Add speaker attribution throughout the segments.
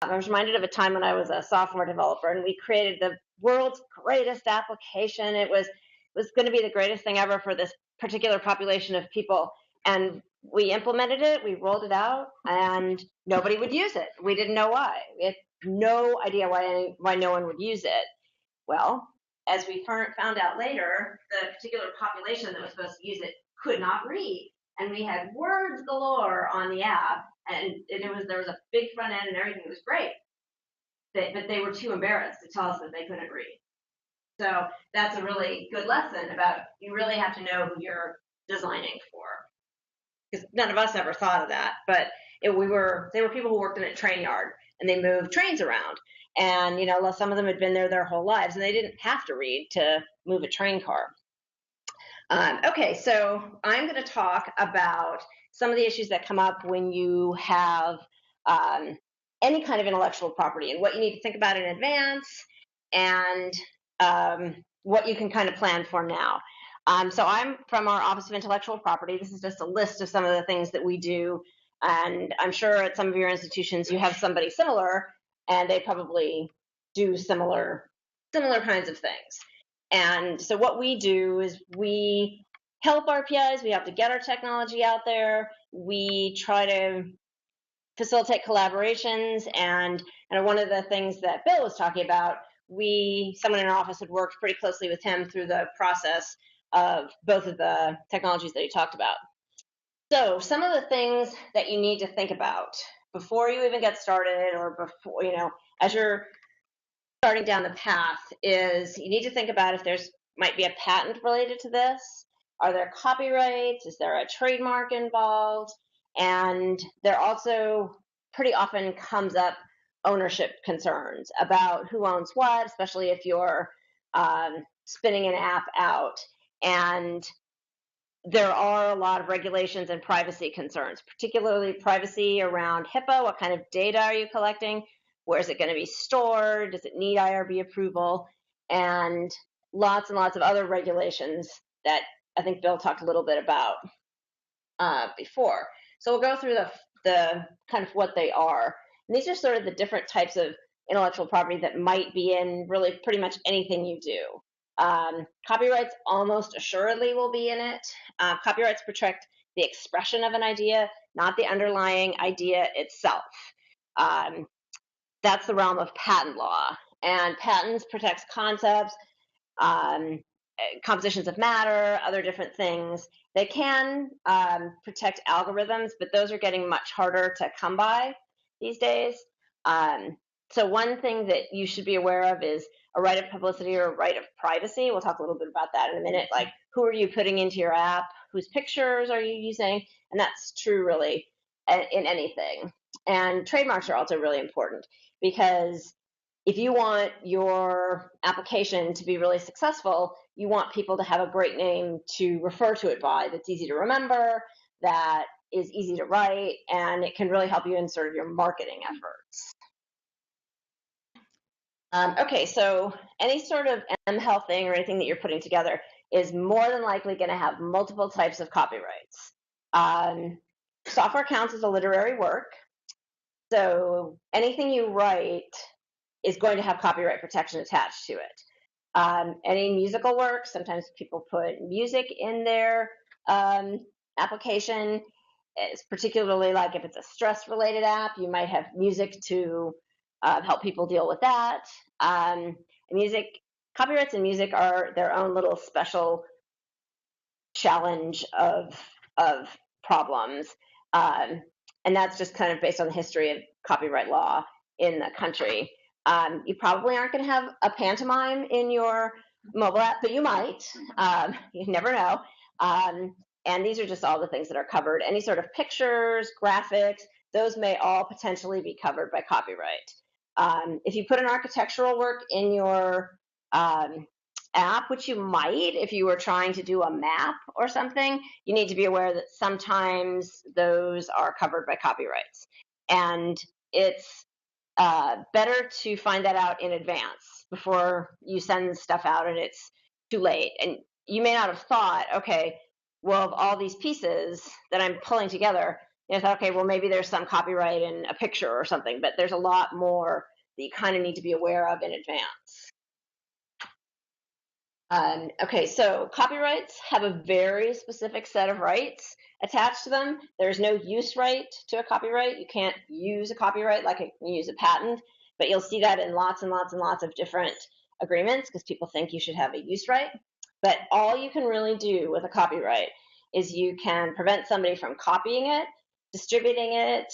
Speaker 1: I was reminded of a time when I was a software developer and we created the world's greatest application. It was going to be the greatest thing ever for this particular population of people. And we implemented it, we rolled it out, and nobody would use it. We didn't know why. We had no idea why no one would use it. Well, as we found out later, the particular population that was supposed to use it could not read, and we had words galore on the app, and there was a big front end and everything. It was great, but they were too embarrassed to tell us that they couldn't read. So that's a really good lesson about you really have to know who you're designing for, because none of us ever thought of that. But they were people who worked in a train yard and they moved trains around, and some of them had been there their whole lives and they didn't have to read to move a train car. Okay, so I'm going to talk about some of the issues that come up when you have any kind of intellectual property and what you need to think about in advance, and what you can kind of plan for now. So I'm from our Office of Intellectual Property. This is just a list of some of the things that we do, and I'm sure at some of your institutions you have somebody similar, and they probably do similar kinds of things. And so what we do is we help our PIs. We have to get our technology out there. We try to facilitate collaborations, and one of the things that Bill was talking about, someone in our office had worked pretty closely with him through the process of both of the technologies that he talked about. So some of the things that you need to think about before you even get started, or before, as you're starting down the path, is you need to think about if there's might be a patent related to this. Are there copyrights? Is there a trademark involved? And there also pretty often comes up ownership concerns about who owns what, especially if you're spinning an app out. And there are a lot of regulations and privacy concerns, particularly privacy around HIPAA. What kind of data are you collecting? Where is it going to be stored? Does it need IRB approval? And lots of other regulations that I think Bill talked a little bit about before. So we'll go through the kind of what they are. And these are sort of the different types of intellectual property that might be in really pretty much anything you do. Copyrights almost assuredly will be in it. Copyrights protect the expression of an idea, not the underlying idea itself. That's the realm of patent law. And patents protects concepts, compositions of matter, other different things. They can protect algorithms, but those are getting much harder to come by these days. So one thing that you should be aware of is a right of publicity or a right of privacy. We'll talk a little bit about that in a minute. Like, who are you putting into your app? Whose pictures are you using? And that's true really in anything. And trademarks are also really important, because if you want your application to be really successful, you want people to have a great name to refer to it by, that's easy to remember, that is easy to write, and it can really help you in sort of your marketing efforts. Okay, so any sort of mHealth thing or anything that you're putting together is more than likely going to have multiple types of copyrights. Software counts as a literary work, so anything you write is going to have copyright protection attached to it. Any musical work, sometimes people put music in their application. It's particularly like if it's a stress-related app, you might have music to help people deal with that. Copyrights in music are their own little special challenge of problems, and that's just kind of based on the history of copyright law in the country. You probably aren't going to have a pantomime in your mobile app, but you might. You never know. And these are just all the things that are covered. Any sort of pictures, graphics, those may all potentially be covered by copyright. If you put an architectural work in your app, which you might if you were trying to do a map or something, you need to be aware that sometimes those are covered by copyrights. And it's better to find that out in advance before you send stuff out and it's too late. And you may not have thought, okay, well, of all these pieces that I'm pulling together, You know, okay, well, maybe there's some copyright in a picture or something, but there's a lot more that you kind of need to be aware of in advance. Okay, so copyrights have a very specific set of rights attached to them. There's no use right to a copyright. You can't use a copyright like you use a patent, but you'll see that in lots and lots and lots of different agreements because people think you should have a use right. But all you can really do with a copyright is you can prevent somebody from copying it, distributing it,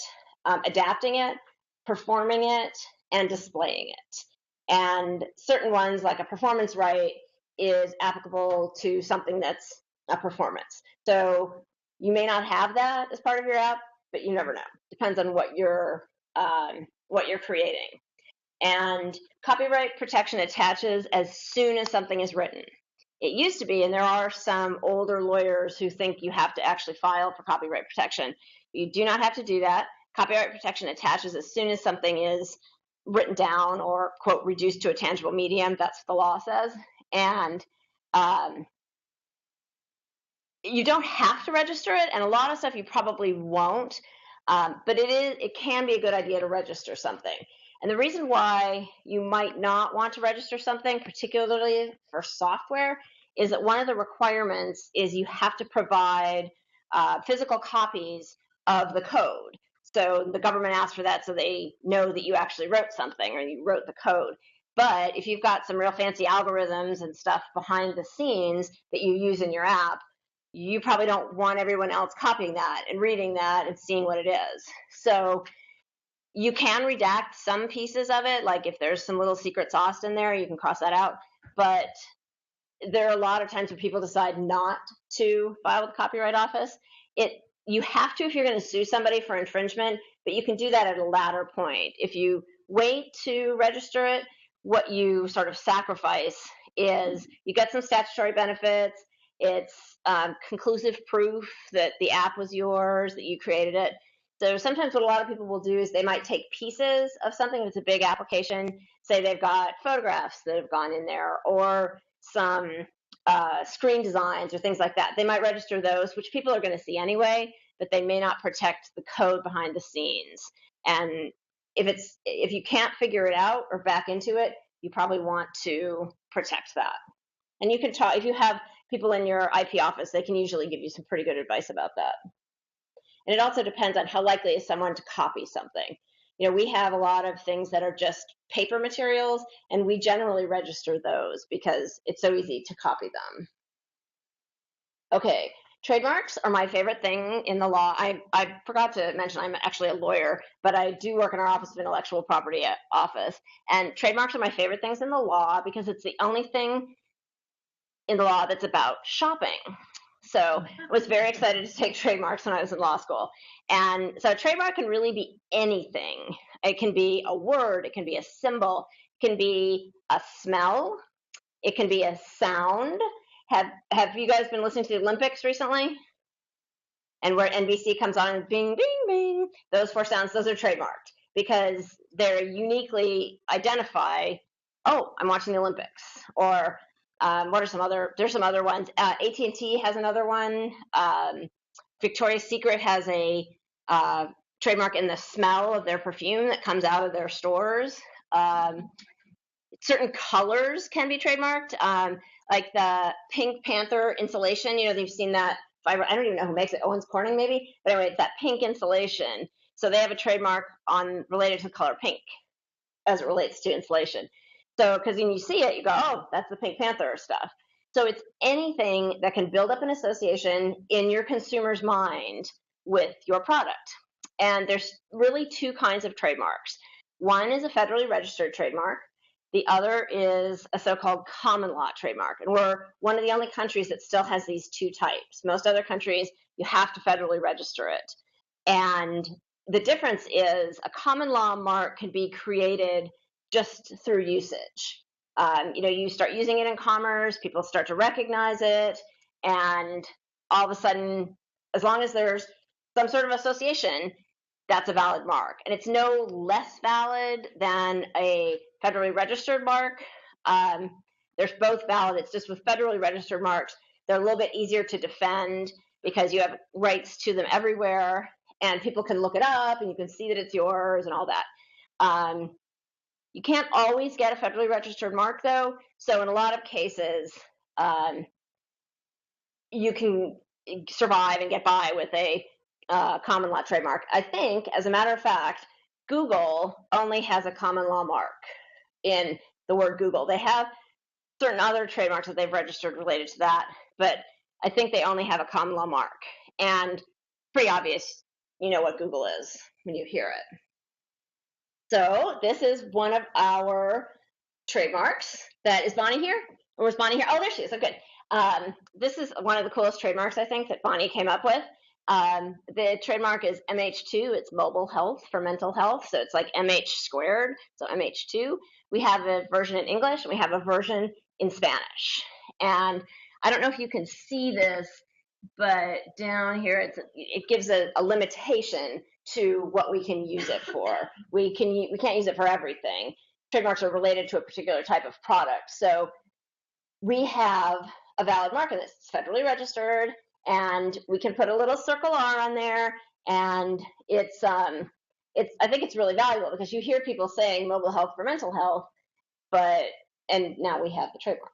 Speaker 1: adapting it, performing it, and displaying it. And certain ones, like a performance right, is applicable to something that's a performance. So you may not have that as part of your app, but you never know. Depends on what you're creating. And copyright protection attaches as soon as something is written. It used to be, and there are some older lawyers who think you have to actually file for copyright protection. You do not have to do that. Copyright protection attaches as soon as something is written down or, quote, reduced to a tangible medium. That's what the law says. And you don't have to register it, and a lot of stuff you probably won't, but it can be a good idea to register something. And the reason why you might not want to register something, particularly for software, is that one of the requirements is you have to provide physical copies of the code. So the government asks for that so they know that you actually wrote something or you wrote the code. But if you've got some real fancy algorithms and stuff behind the scenes that you use in your app, you probably don't want everyone else copying that and reading that and seeing what it is. So you can redact some pieces of it, like if there's some little secret sauce in there, you can cross that out. But there are a lot of times when people decide not to file with the Copyright Office. You have to if you're going to sue somebody for infringement, but you can do that at a later point. If you wait to register it, what you sort of sacrifice is you get some statutory benefits. It's conclusive proof that the app was yours, that you created it. So sometimes what a lot of people will do is they might take pieces of something if it's a big application, say they've got photographs that have gone in there or some screen designs or things like that. They might register those, which people are going to see anyway, but they may not protect the code behind the scenes. And if you can't figure it out or back into it, you probably want to protect that. And you can talk, if you have people in your IP office, they can usually give you some pretty good advice about that. And it also depends on how likely is someone to copy something. You know, we have a lot of things that are just paper materials, and we generally register those because it's so easy to copy them. Okay, trademarks are my favorite thing in the law. I forgot to mention I'm actually a lawyer, but I do work in our Office of Intellectual Property office. And trademarks are my favorite things in the law because it's the only thing in the law that's about shopping. So I was very excited to take trademarks when I was in law school. And so a trademark can really be anything. It can be a word, it can be a symbol, it can be a smell, it can be a sound. Have you guys been listening to the Olympics recently? And where NBC comes on and bing, bing, bing, those 4 sounds, those are trademarked because they're uniquely identify, oh, I'm watching the Olympics, or what are some other? There's some other ones. AT&T has another one. Victoria's Secret has a trademark in the smell of their perfume that comes out of their stores. Certain colors can be trademarked, like the Pink Panther insulation. You know, you've seen that fiber. I don't even know who makes it. Owens Corning, maybe. But anyway, it's that pink insulation. So they have a trademark related to the color pink as it relates to insulation. So, because when you see it, you go, oh, that's the Pink Panther stuff. So it's anything that can build up an association in your consumer's mind with your product. And there's really 2 kinds of trademarks. One is a federally registered trademark. The other is a so-called common law trademark. And we're one of the only countries that still has these 2 types. Most other countries, you have to federally register it. And the difference is a common law mark can be created just through usage. You know, you start using it in commerce, people start to recognize it, and all of a sudden, as long as there's some sort of association, that's a valid mark. And it's no less valid than a federally registered mark. There's both valid. It's just with federally registered marks, they're a little bit easier to defend because you have rights to them everywhere. and people can look it up, and you can see that it's yours and all that. You can't always get a federally registered mark, though. So in a lot of cases, you can survive and get by with a common law trademark. I think, as a matter of fact, Google only has a common law mark in the word Google. They have certain other trademarks that they've registered related to that, but I think they only have a common law mark. And pretty obvious, you know what Google is when you hear it. So this is one of our trademarks. That is Bonnie here? Or was Bonnie here? Oh, there she is. Oh, good. This is one of the coolest trademarks, I think, that Bonnie came up with. The trademark is mH2. It's mobile health for mental health. So it's like MH squared, so mH2. We have a version in English, and we have a version in Spanish. And I don't know if you can see this, but down here it gives a limitation to what we can use it for. We can't use it for everything. Trademarks are related to a particular type of product. So we have a valid mark, and it's federally registered, and we can put a little circle R on there, and I think it's really valuable because you hear people saying mobile health for mental health, and now we have the trademark.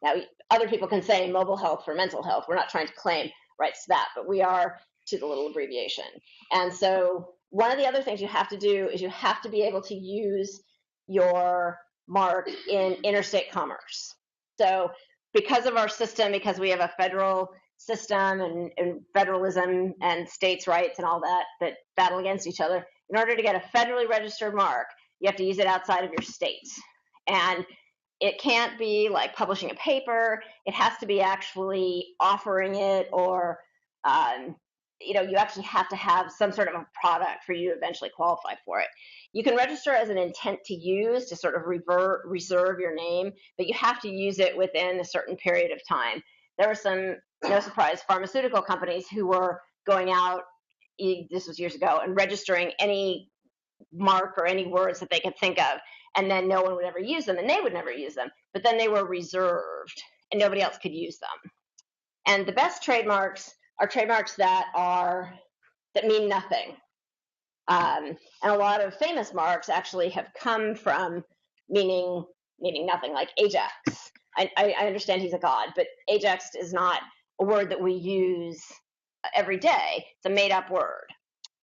Speaker 1: Now, other people can say mobile health for mental health. We're not trying to claim rights to that, but we are to the little abbreviation. And so one of the other things you have to do is you have to be able to use your mark in interstate commerce. So because of our system, because we have a federal system and federalism and states' rights and all that battle against each other, in order to get a federally registered mark, you have to use it outside of your state. And it can't be like publishing a paper. It has to be actually offering it, or you actually have to have some sort of a product for you to eventually qualify for it. You can register as an intent to use to sort of reserve your name, but you have to use it within a certain period of time. There were some, no surprise, pharmaceutical companies who were going out, this was years ago, and registering any mark or any words that they could think of, and then no one would ever use them, and they would never use them, but then they were reserved and nobody else could use them. And the best trademarks are trademarks that mean nothing. And a lot of famous marks actually have come from meaning nothing, like Ajax. I understand he's a god, but Ajax is not a word that we use every day. It's a made-up word.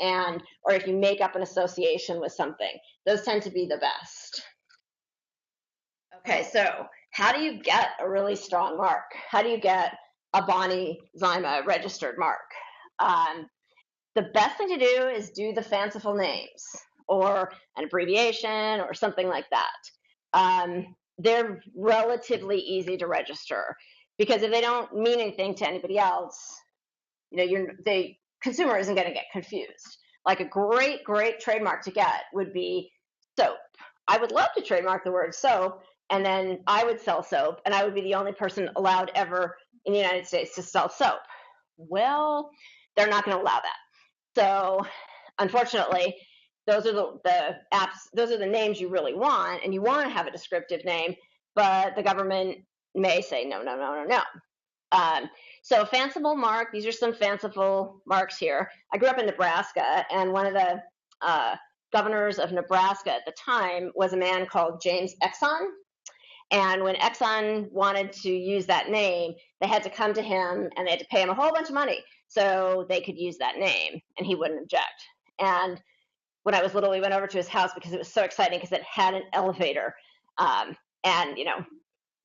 Speaker 1: Or if you make up an association with something, those tend to be the best. Okay, so how do you get a really strong mark? How do you get a Bonnie Zyma registered mark? The best thing to do is do the fanciful names or an abbreviation or something like that. They're relatively easy to register because if they don't mean anything to anybody else, the consumer isn't going to get confused. Like a great trademark to get would be soap. I would love to trademark the word soap, and then I would sell soap, and I would be the only person allowed ever in the United States to sell soap. Well, they're not going to allow that. So unfortunately, those are the names you really want, and you want to have a descriptive name, but the government may say no. So fanciful mark, these are some fanciful marks here. I grew up in Nebraska, and one of the governors of Nebraska at the time was a man called James Exxon. And when Exxon wanted to use that name, they had to come to him and they had to pay him a whole bunch of money so they could use that name, and he wouldn't object. And when I was little, we went over to his house because it was so exciting because it had an elevator. And,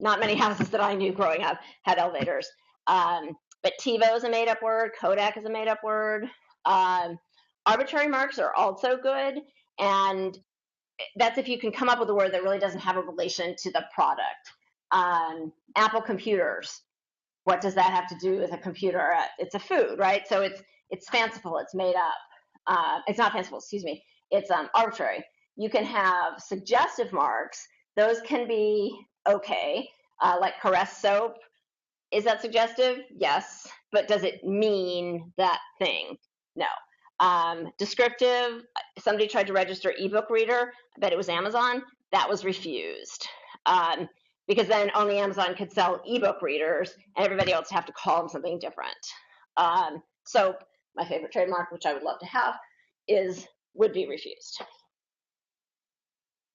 Speaker 1: not many houses that I knew growing up had elevators. But TiVo is a made-up word. Kodak is a made-up word. Arbitrary marks are also good, and that's if you can come up with a word that really doesn't have a relation to the product. Apple computers. What does that have to do with a computer? It's a food, right? So it's fanciful. It's made up. It's not fanciful. Excuse me. It's arbitrary. You can have suggestive marks. Those can be okay, like Caress soap. Is that suggestive? Yes. But does it mean that thing? No. Descriptive, somebody tried to register ebook reader. I bet it was Amazon. That was refused. Because then only Amazon could sell ebook readers and everybody else have to call them something different. Soap, my favorite trademark, which I would love to have, would be refused.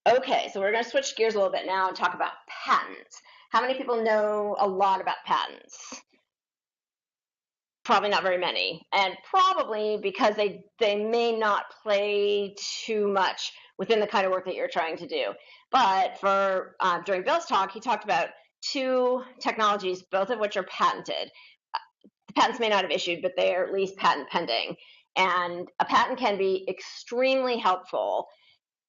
Speaker 1: Okay, so we're going to switch gears a little bit now and talk about patents. How many people know a lot about patents? Probably not very many, and probably because they may not play too much within the kind of work that you're trying to do. But for during Bill's talk, he talked about two technologies, both of which are patented. The patents may not have issued, but they are at least patent pending. And a patent can be extremely helpful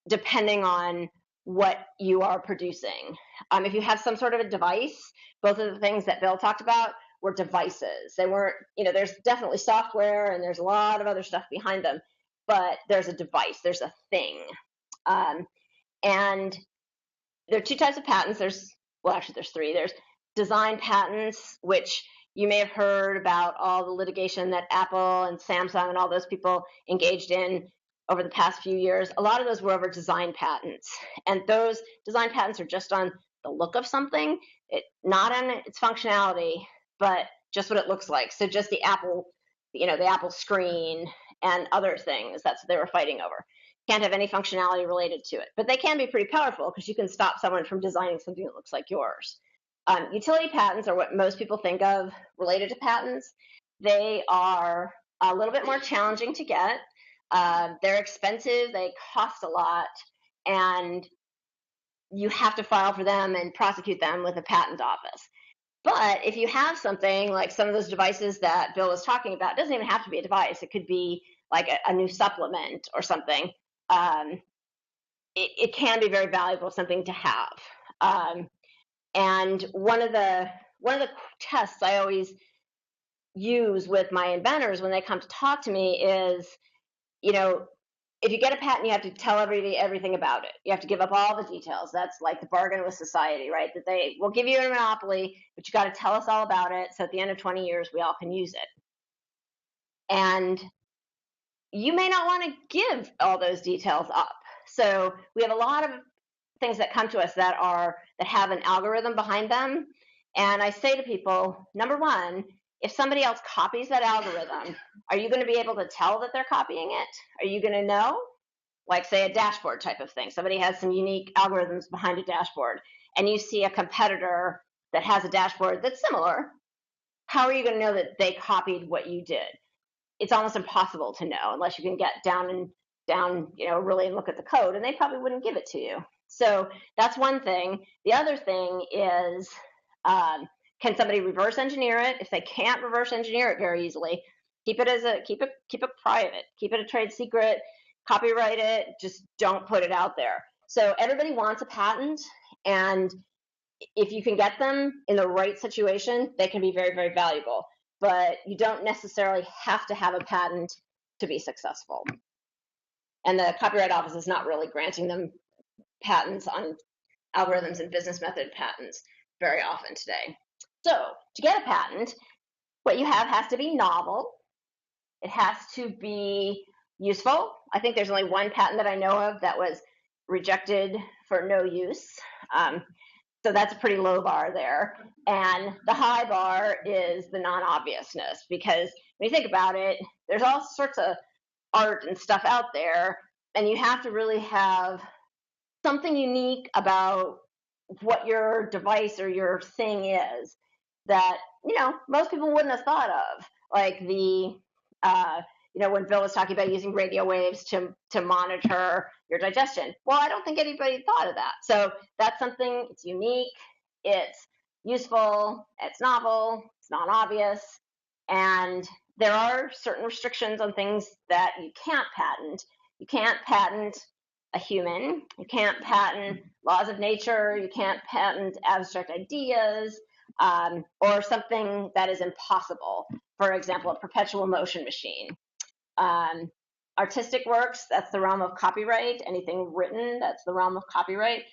Speaker 1: depending on what you are producing. If you have some sort of a device, both of the things that Bill talked about were devices. They weren't, there's definitely software and there's a lot of other stuff behind them, but there's a device, there's a thing. And there are two types of patents. There's three. There's design patents, which you may have heard about all the litigation that Apple and Samsung and all those people engaged in over the past few years. A lot of those were over design patents. And those design patents are just on the look of something, not on its functionality, but just what it looks like. So just the Apple, the Apple screen and other things. That's what they were fighting over. Can't have any functionality related to it. But they can be pretty powerful because you can stop someone from designing something that looks like yours. Utility patents are what most people think of related to patents. They are a little bit more challenging to get. They're expensive, they cost a lot, and you have to file for them and prosecute them with a patent office. But if you have something like some of those devices that Bill was talking about, it doesn't even have to be a device. It could be like a new supplement or something. It can be very valuable, something to have. And one of the tests I always use with my inventors when they come to talk to me is, if you get a patent, you have to tell everybody everything about it. You have to give up all the details. That's like the bargain with society, right? That they will give you a monopoly, but you got to tell us all about it. So at the end of 20 years, we all can use it. And you may not want to give all those details up. So we have a lot of things that come to us that have an algorithm behind them. And I say to people, number one, if somebody else copies that algorithm, are you going to be able to tell that they're copying it? Are you going to know? Like, say, a dashboard type of thing. Somebody has some unique algorithms behind a dashboard, and you see a competitor that has a dashboard that's similar. How are you going to know that they copied what you did? It's almost impossible to know unless you can get down, really look at the code, and they probably wouldn't give it to you. So that's one thing. The other thing is, can somebody reverse engineer it? If they can't reverse engineer it very easily, keep it private, keep it a trade secret, copyright it, just don't put it out there. So everybody wants a patent, and if you can get them in the right situation, they can be very, very valuable. But you don't necessarily have to have a patent to be successful. And the Copyright Office is not really granting them patents on algorithms and business method patents very often today. So to get a patent, what you have has to be novel. It has to be useful. I think there's only one patent that I know of that was rejected for no use. So that's a pretty low bar there. And the high bar is the non-obviousness, because when you think about it, there's all sorts of art and stuff out there, and you have to really have something unique about what your device or your thing is that, most people wouldn't have thought of. Like when Bill was talking about using radio waves to monitor your digestion. Well, I don't think anybody thought of that. So that's something, it's unique, it's useful, it's novel, it's non-obvious, and there are certain restrictions on things that you can't patent. You can't patent a human, you can't patent laws of nature, you can't patent abstract ideas, or something that is impossible. For example, a perpetual motion machine. Artistic works, that's the realm of copyright. Anything written, that's the realm of copyright.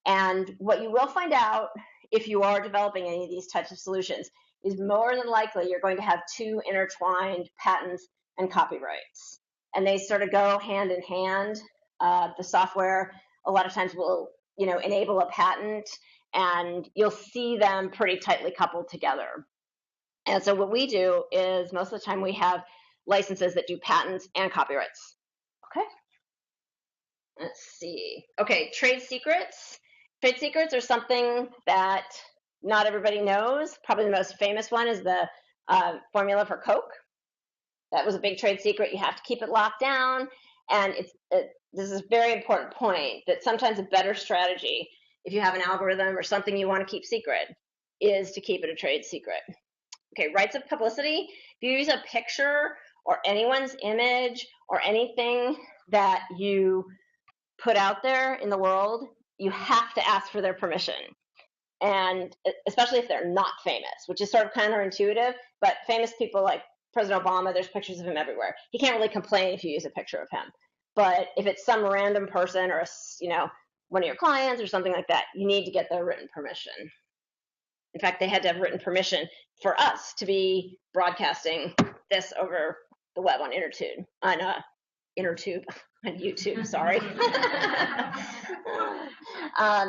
Speaker 1: And what you will find out if you are developing any of these types of solutions is more than likely you're going to have two intertwined patents and copyrights. And they sort of go hand in hand. The software a lot of times will, enable a patent, and you'll see them pretty tightly coupled together. And so what we do is most of the time we have licenses that do patents and copyrights. Okay. Let's see. Okay, trade secrets. Trade secrets are something that not everybody knows. Probably the most famous one is the formula for Coke. That was a big trade secret. You have to keep it locked down. And this is a very important point that sometimes a better strategy, if you have an algorithm or something you want to keep secret, is to keep it a trade secret. Okay, rights of publicity. If you use a picture or anyone's image or anything that you put out there in the world, you have to ask for their permission. And especially if they're not famous, which is sort of counterintuitive, but famous people like President Obama, there's pictures of him everywhere. He can't really complain if you use a picture of him. But if it's some random person or, one of your clients or something like that, you need to get their written permission. In fact, they had to have written permission for us to be broadcasting this over the web on on YouTube, sorry.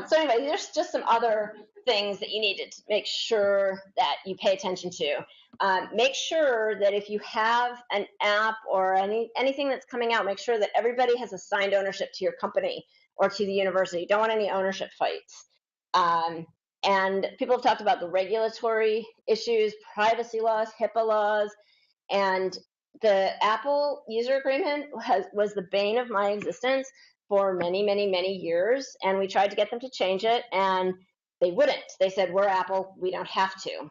Speaker 1: So anyway, there's just some other things that you need to make sure that you pay attention to. Make sure that if you have an app or anything that's coming out, make sure that everybody has assigned ownership to your company or to the university. You don't want any ownership fights. And people have talked about the regulatory issues, privacy laws, HIPAA laws, and the Apple user agreement was the bane of my existence for many, many, many years. And we tried to get them to change it, and they wouldn't. They said, we're Apple, we don't have to.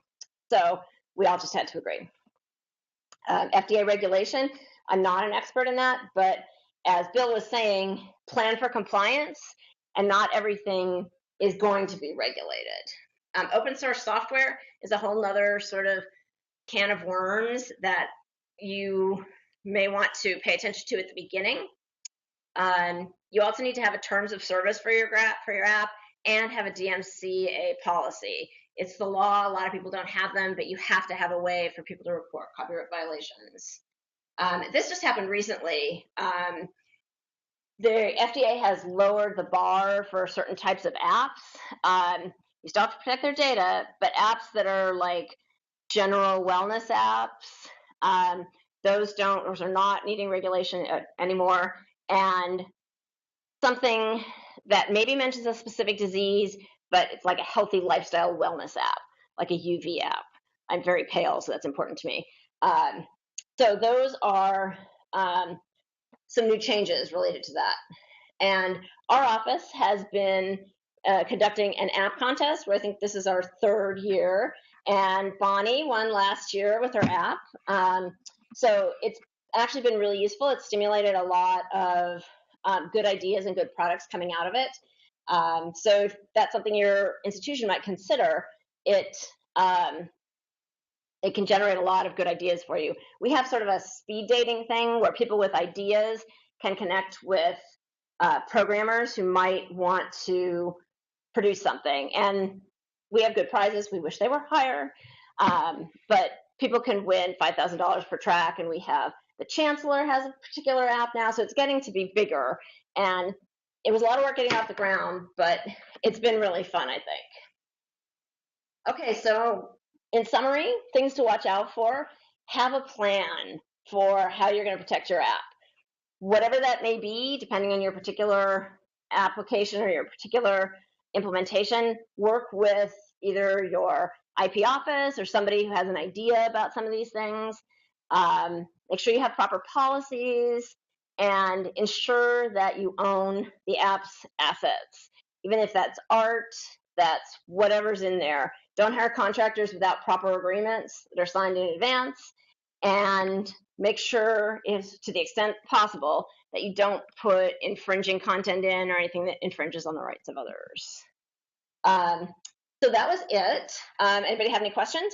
Speaker 1: So we all just had to agree. FDA regulation, I'm not an expert in that, but as Bill was saying, plan for compliance, and not everything is going to be regulated. Open source software is a whole nother sort of can of worms that you may want to pay attention to at the beginning. You also need to have a terms of service for your app and have a DMCA policy. It's the law. A lot of people don't have them, but you have to have a way for people to report copyright violations. This just happened recently. The FDA has lowered the bar for certain types of apps. You still have to protect their data, but apps that are like general wellness apps, those are not needing regulation anymore. And something that maybe mentions a specific disease, but it's like a healthy lifestyle wellness app, like a UV app. I'm very pale, so that's important to me. So those are some new changes related to that. And our office has been conducting an app contest, where I think this is our third year. And Bonnie won last year with her app. So it's actually been really useful. It's stimulated a lot of good ideas and good products coming out of it. So if that's something your institution might consider, it can generate a lot of good ideas for you. We have sort of a speed dating thing where people with ideas can connect with programmers who might want to produce something. And we have good prizes. We wish they were higher. But people can win $5,000 per track, and we have the chancellor has a particular app now, so it's getting to be bigger. And it was a lot of work getting off the ground, but it's been really fun, I think. Okay, so in summary, things to watch out for. Have a plan for how you're going to protect your app. Whatever that may be, depending on your particular application or your particular implementation, work with either your IP office or somebody who has an idea about some of these things. Make sure you have proper policies and ensure that you own the app's assets. Even if that's art, that's whatever's in there. Don't hire contractors without proper agreements that are signed in advance. And make sure, to the extent possible, that you don't put infringing content in or anything that infringes on the rights of others. So that was it. Anybody have any questions?